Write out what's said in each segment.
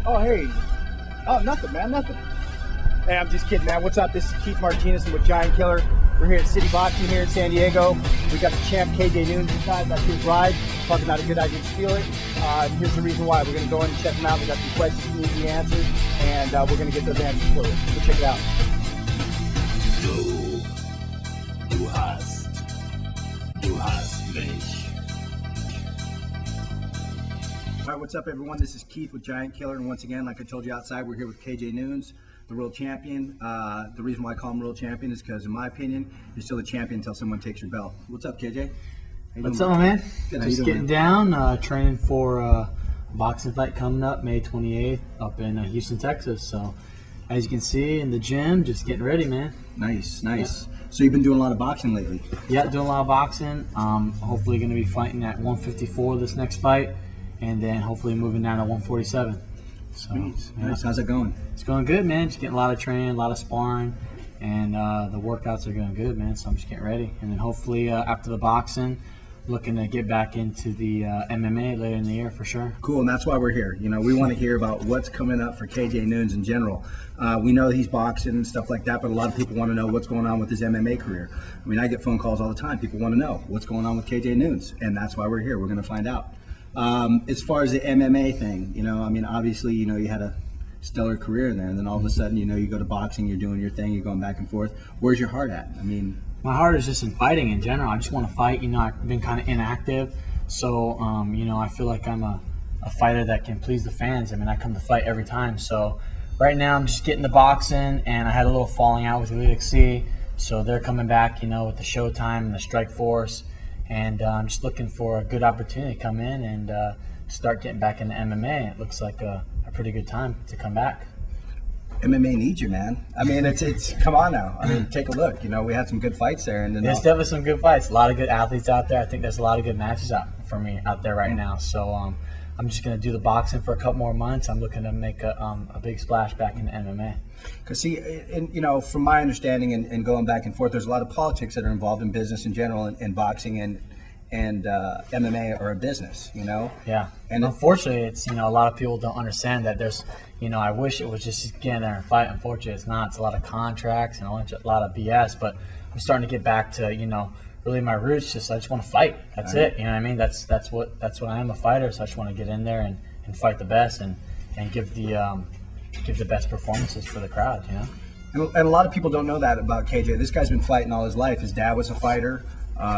Oh, hey. Oh, nothing, man, nothing. Hey, I'm just kidding, man. What's up? This is Keith Martinez. I'm with Giant Killer. We're here at City Boxing here in San Diego. We got the champ KJ Noons inside. That's his ride. Talking about a good idea to steal it. Here's the reason why. We're going to go in and check them out. We got some questions you need the answers, and we're going to get those answers for you. So check it out. Du hast mich. All right, what's up, everyone? This is Keith with Giant Killer, and once again, like I told you outside, we're here with KJ Noons, the world champion. The reason why I call him world champion is because, in my opinion, you're still a champion until someone takes your belt. What's up, KJ? What's up, man? Good. Just getting down, training for a boxing fight coming up May 28th up in Houston, Texas. So, as you can see in the gym, just getting ready, man. Nice. Yeah. So you've been doing a lot of boxing lately? Yeah, doing a lot of boxing. Hopefully going to be fighting at 154 this next fight, and then hopefully moving down to 147. So, Nice. Yeah. How's it going? It's going good, man. Just getting a lot of training, a lot of sparring, and the workouts are going good, man. So I'm just getting ready. And then hopefully after the boxing, looking to get back into the MMA later in the year for sure. Cool, and that's why we're here. You know, we want to hear about what's coming up for KJ Noons in general. We know he's boxing and stuff like that, but a lot of people want to know what's going on with his MMA career. I mean, I get phone calls all the time. People want to know what's going on with KJ Noons, and that's why we're here. We're going to find out. As far as the MMA thing, you know, I mean, obviously, you know, you had a stellar career in there, and then all of a sudden, you know, you go to boxing, you're doing your thing, you're going back and forth. Where's your heart at? I mean, my heart is just in fighting in general. I just want to fight. You know, I've been kind of inactive, so you know, I feel like I'm a fighter that can please the fans. I mean, I come to fight every time. So right now, I'm just getting the boxing, and I had a little falling out with UFC, so they're coming back, you know, with the Showtime and the StrikeForce, and I'm just looking for a good opportunity to come in and start getting back into MMA. It looks like a pretty good time to come back. MMA needs you, man. I mean, it's come on now. I mean, take a look. You know, we had some good fights there, and then There's definitely some good fights. A lot of good athletes out there. I think there's a lot of good matches out for me out there right now. So I'm just going to do the boxing for a couple more months. I'm looking to make a big splash back into MMA. Because see, you know, from my understanding and going back and forth, there's a lot of politics that are involved in business in general, and boxing and MMA are a business, you know? Yeah. And unfortunately, it's, you know, a lot of people don't understand that there's, you know, I wish it was just get in there and fight. Unfortunately, it's not. It's a lot of contracts and a lot of BS, but I'm starting to get back to, you know, really my roots. I just want to fight. That's it. You know what I mean? That's what I am, a fighter. So I just want to get in there and fight the best and give the best performances for the crowd, you know? And a lot of people don't know that about KJ. This guy's been fighting all his life. His dad was a fighter.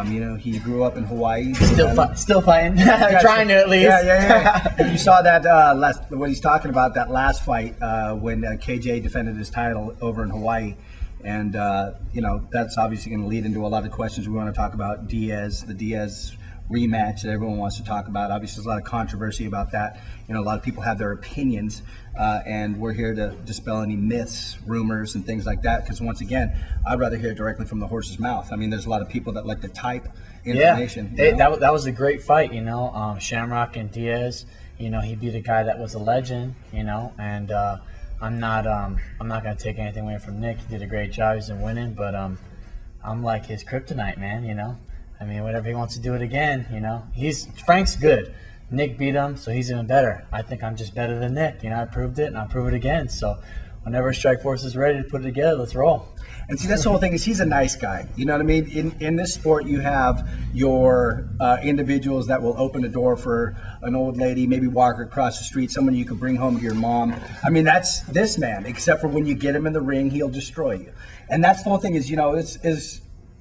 You know, he grew up in Hawaii. Still fighting. Trying to at least. Yeah. If you saw that what he's talking about, that last fight when KJ defended his title over in Hawaii. And, you know, that's obviously going to lead into a lot of questions we want to talk about. Diaz, the Diaz rematch that everyone wants to talk about. Obviously, there's a lot of controversy about that. You know, a lot of people have their opinions, and we're here to dispel any myths, rumors, and things like that. Because once again, I'd rather hear it directly from the horse's mouth. I mean, there's a lot of people that like to type information. Yeah, that was a great fight. You know, Shamrock and Diaz. You know, he beat a guy that was a legend. You know, and I'm not going to take anything away from Nick. He did a great job. He's been winning, but I'm like his kryptonite, man. You know. I mean, whenever he wants to do it again, you know, Frank's good. Nick beat him, so he's even better. I think I'm just better than Nick. You know, I proved it, and I'll prove it again. So whenever StrikeForce is ready to put it together, let's roll. And see, that's the whole thing, is he's a nice guy. You know what I mean? In this sport, you have your individuals that will open the door for an old lady, maybe walk her across the street, someone you could bring home to your mom. I mean, that's this man, except for when you get him in the ring, he'll destroy you. And that's the whole thing is, you know,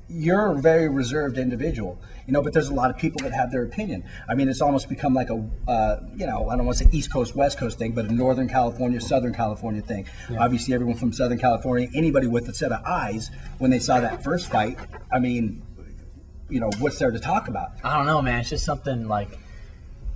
you're a very reserved individual, you know, but there's a lot of people that have their opinion. I mean, it's almost become like a, you know, I don't want to say East Coast, West Coast thing, but a Northern California, Southern California thing. Yeah. Obviously, everyone from Southern California, anybody with a set of eyes, when they saw that first fight, I mean, you know, what's there to talk about? I don't know, man. It's just something like,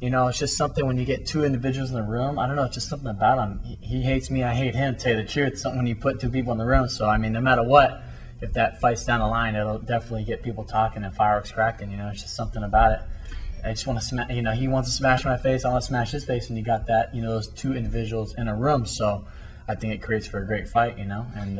you know, it's just something when you get two individuals in the room. I don't know, it's just something about him. He hates me, I hate him, to tell you the truth. It's something when you put two people in the room. So, I mean, no matter what, if that fight's down the line, it'll definitely get people talking and fireworks cracking. You know, it's just something about it. I just want to smash. You know, he wants to smash my face. I want to smash his face. And you got that. You know, those two individuals in a room. So I think it creates for a great fight. You know, and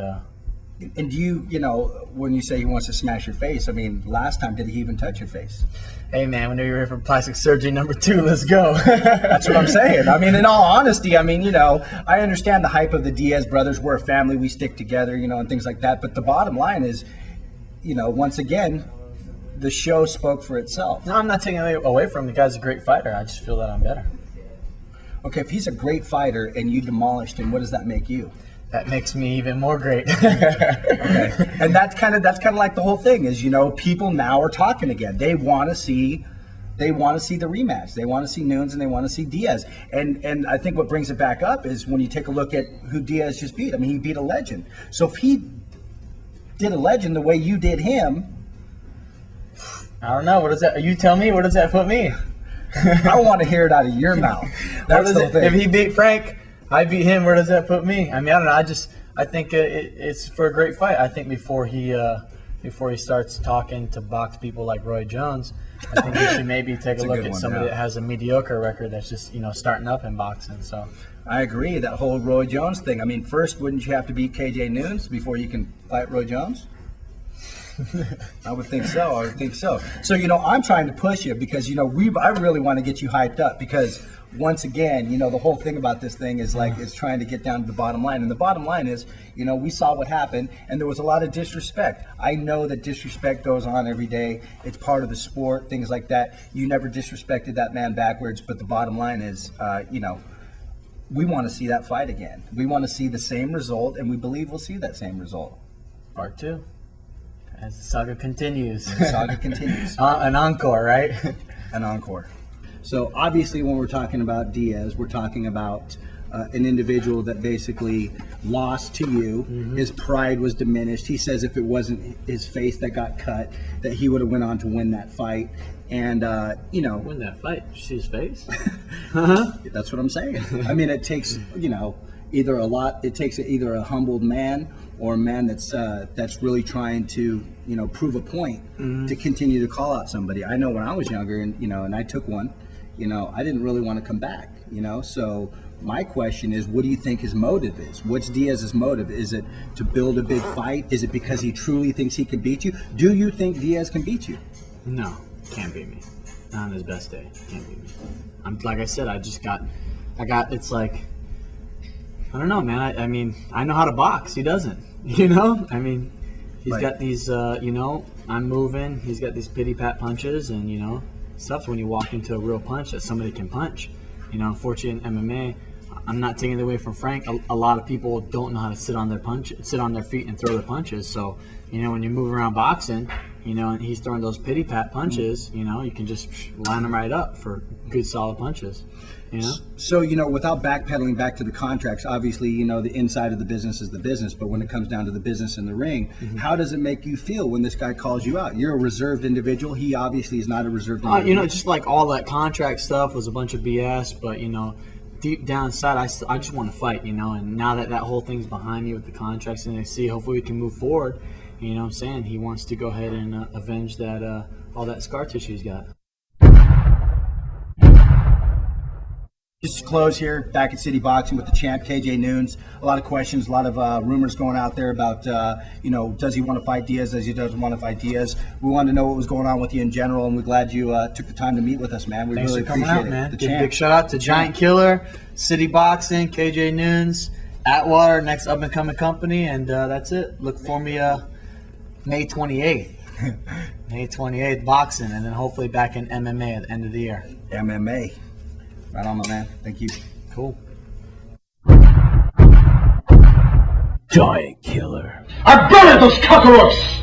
And do you know, when you say he wants to smash your face, I mean, last time, did he even touch your face? Hey, man, whenever you're here for plastic surgery #2, let's go. That's what I'm saying. I mean, in all honesty, I mean, I understand the hype of the Diaz brothers. We're a family. We stick together, and things like that. But the bottom line is, once again, the show spoke for itself. No, I'm not taking it away from him. The guy's a great fighter. I just feel that I'm better. Okay, if he's a great fighter and you demolished him, what does that make you? That makes me even more great. Okay. And that's kind of like the whole thing is, people now are talking again. They want to see the rematch. They want to see Nunes and they want to see Diaz. And I think what brings it back up is when you take a look at who Diaz just beat. I mean, he beat a legend. So if he did a legend the way you did him, I don't know. What does that? You tell me. What does that put me? I want to hear it out of your mouth. That's the thing. If he beat Frank, I beat him. Where does that put me? I mean, I don't know. I think it's for a great fight. I think before he starts talking to box people like Roy Jones, I think he should maybe take a look at somebody that has a mediocre record that's just starting up in boxing. So I agree, that whole Roy Jones thing. I mean, first, wouldn't you have to beat KJ Nunes before you can fight Roy Jones? I would think so. So, I'm trying to push you because, I really want to get you hyped up because once again, the whole thing about this thing is is trying to get down to the bottom line. And the bottom line is, we saw what happened and there was a lot of disrespect. I know that disrespect goes on every day. It's part of the sport, things like that. You never disrespected that man backwards. But the bottom line is, we want to see that fight again. We want to see the same result and we believe we'll see that same result. Part 2. As the saga continues. An encore, right? An encore. So obviously when we're talking about Diaz, we're talking about an individual that basically lost to you. Mm-hmm. His pride was diminished. He says if it wasn't his face that got cut, that he would have went on to win that fight. And, Win that fight? Did you see his face? That's what I'm saying. I mean, it takes, it takes either a humbled man or a man that's really trying to, prove a point to continue to call out somebody. I know when I was younger and I took one, I didn't really want to come back, so my question is, what do you think his motive is? What's Diaz's motive? Is it to build a big fight? Is it because he truly thinks he can beat you? Do you think Diaz can beat you? No, can't beat me. Not on his best day. Can't beat me. Like I said, it's like, I don't know, man. I mean, I know how to box. He doesn't, I mean, he's got these, I'm moving. He's got these pity-pat punches and, stuff when you walk into a real punch that somebody can punch. Unfortunately in MMA, I'm not taking it away from Frank. A lot of people don't know how to sit on their feet and throw their punches. So, when you move around boxing, and he's throwing those pity pat punches, you can just line them right up for good solid punches. So, without backpedaling back to the contracts, obviously, the inside of the business is the business, but when it comes down to the business in the ring, how does it make you feel when this guy calls you out? You're a reserved individual. He obviously is not a reserved individual. Just like all that contract stuff was a bunch of BS, but, deep down inside, I just want to fight, and now that whole thing's behind me with the contracts and I see, hopefully we can move forward, what I'm saying? He wants to go ahead and avenge that, all that scar tissue he's got. Just to close here, back at City Boxing with the champ, KJ Nunes. A lot of questions, a lot of rumors going out there about, does he want to fight Diaz, does he doesn't want to fight Diaz. We wanted to know what was going on with you in general, and we're glad you took the time to meet with us, man. Thanks really for coming appreciate out, it. man. The Give a champ. big shout out to Giant Killer, City Boxing, KJ Nunes, Atwater, next up and coming company, and that's it. Look for me May 28th. May 28th, boxing, and then hopefully back in MMA at the end of the year. MMA. Right on, my man. Thank you. Cool. Giant Killer. I buried those cockroaches!